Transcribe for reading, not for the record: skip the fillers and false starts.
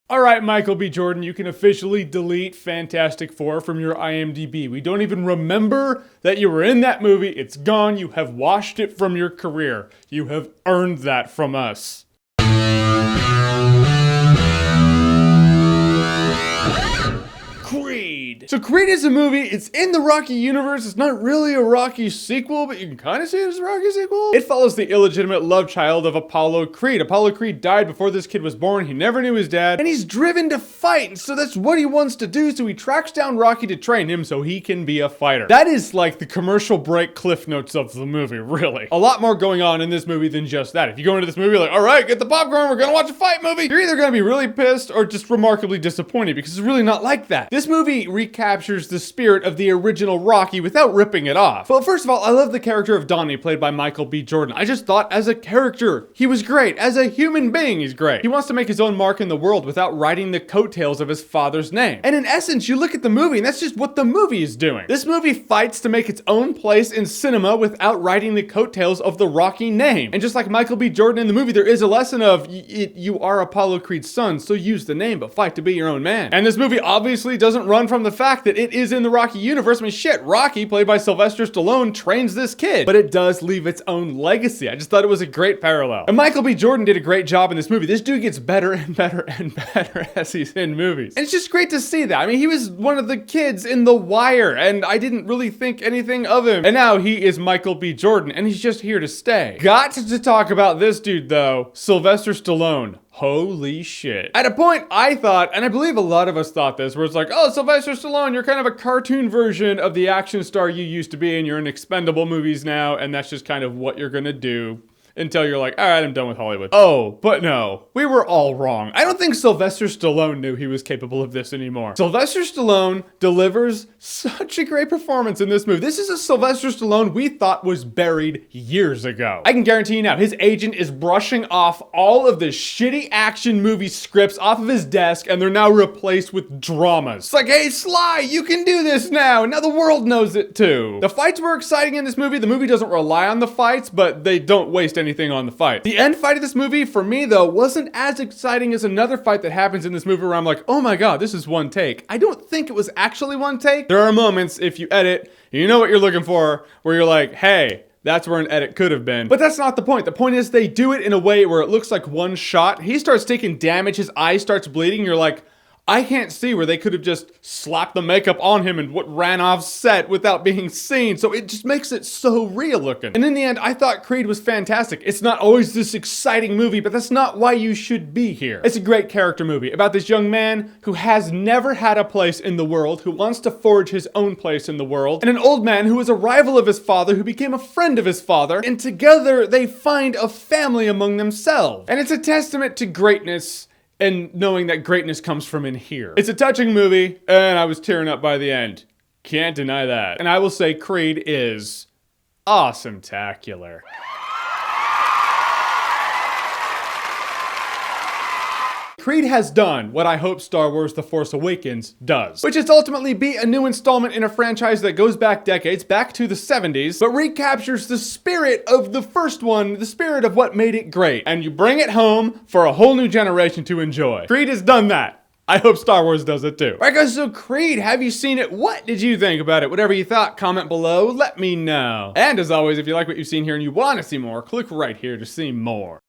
All right, Michael B. Jordan, you can officially delete Fantastic Four from your IMDb. We don't even remember that you were in that movie. It's gone. You have washed it from your career. You have earned that from us. Creed. So Creed is a movie, it's in the Rocky universe, it's not really a Rocky sequel, but you can kind of see it as a Rocky sequel. It follows the illegitimate love child of Apollo Creed. Apollo Creed died before this kid was born, he never knew his dad, and he's driven to fight, and so that's what he wants to do, so he tracks down Rocky to train him so he can be a fighter. That is like the commercial break cliff notes of the movie, really. A lot more going on in this movie than just that. If you go into this movie like, all right, get the popcorn, we're gonna watch a fight movie, you're either gonna be really pissed or just remarkably disappointed, because it's really not like that. This movie recaptures the spirit of the original Rocky without ripping it off. Well, first of all, I love the character of Donnie, played by Michael B. Jordan. I just thought as a character, he was great. As a human being, he's great. He wants to make his own mark in the world without riding the coattails of his father's name. And in essence, you look at the movie, and that's just what the movie is doing. This movie fights to make its own place in cinema without riding the coattails of the Rocky name. And just like Michael B. Jordan in the movie, there is a lesson of, you are Apollo Creed's son, so use the name, but fight to be your own man. And this movie obviously doesn't run from the fact that it is in the Rocky universe. I mean, shit, Rocky, played by Sylvester Stallone, trains this kid, but it does leave its own legacy. I just thought it was a great parallel. And Michael B. Jordan did a great job in this movie. This dude gets better and better and better as he's in movies. And it's just great to see that. I mean, he was one of the kids in The Wire, and I didn't really think anything of him. And now he is Michael B. Jordan, and he's just here to stay. Got to talk about this dude, though. Sylvester Stallone. Holy shit. At a point, I thought, and I believe a lot of us thought this, where it's like, oh, Sylvester Stallone, you're kind of a cartoon version of the action star you used to be, and you're in expendable movies now, and that's just kind of what you're gonna do. Until you're like, all right, I'm done with Hollywood. Oh, but no, we were all wrong. I don't think Sylvester Stallone knew he was capable of this anymore. Sylvester Stallone delivers such a great performance in this movie. This is a Sylvester Stallone we thought was buried years ago. I can guarantee you now, his agent is brushing off all of the shitty action movie scripts off of his desk, and they're now replaced with dramas. It's like, hey, Sly, you can do this now. Now the world knows it too. The fights were exciting in this movie. The movie doesn't rely on the fights, but they don't waste anything on the fight. The end fight of this movie, for me though, wasn't as exciting as another fight that happens in this movie where I'm like, oh my god, this is one take. I don't think it was actually one take. There are moments, if you edit, you know what you're looking for, where you're like, hey, that's where an edit could have been. But that's not the point. The point is they do it in a way where it looks like one shot. He starts taking damage, his eye starts bleeding, you're like, I can't see where they could have just slapped the makeup on him and what ran off set without being seen. So it just makes it so real looking. And in the end, I thought Creed was fantastic. It's not always this exciting movie, but that's not why you should be here. It's a great character movie about this young man who has never had a place in the world, who wants to forge his own place in the world, and an old man who was a rival of his father who became a friend of his father, and together they find a family among themselves. And it's a testament to greatness and knowing that greatness comes from in here. It's a touching movie, and I was tearing up by the end. Can't deny that. And I will say Creed is awesome-tacular. Creed has done what I hope Star Wars The Force Awakens does, which is ultimately be a new installment in a franchise that goes back decades, back to the 70s, but recaptures the spirit of the first one, the spirit of what made it great, and you bring it home for a whole new generation to enjoy. Creed has done that. I hope Star Wars does it too. Alright guys, so Creed, have you seen it? What did you think about it? Whatever you thought, comment below, let me know. And as always, if you like what you've seen here and you want to see more, click right here to see more.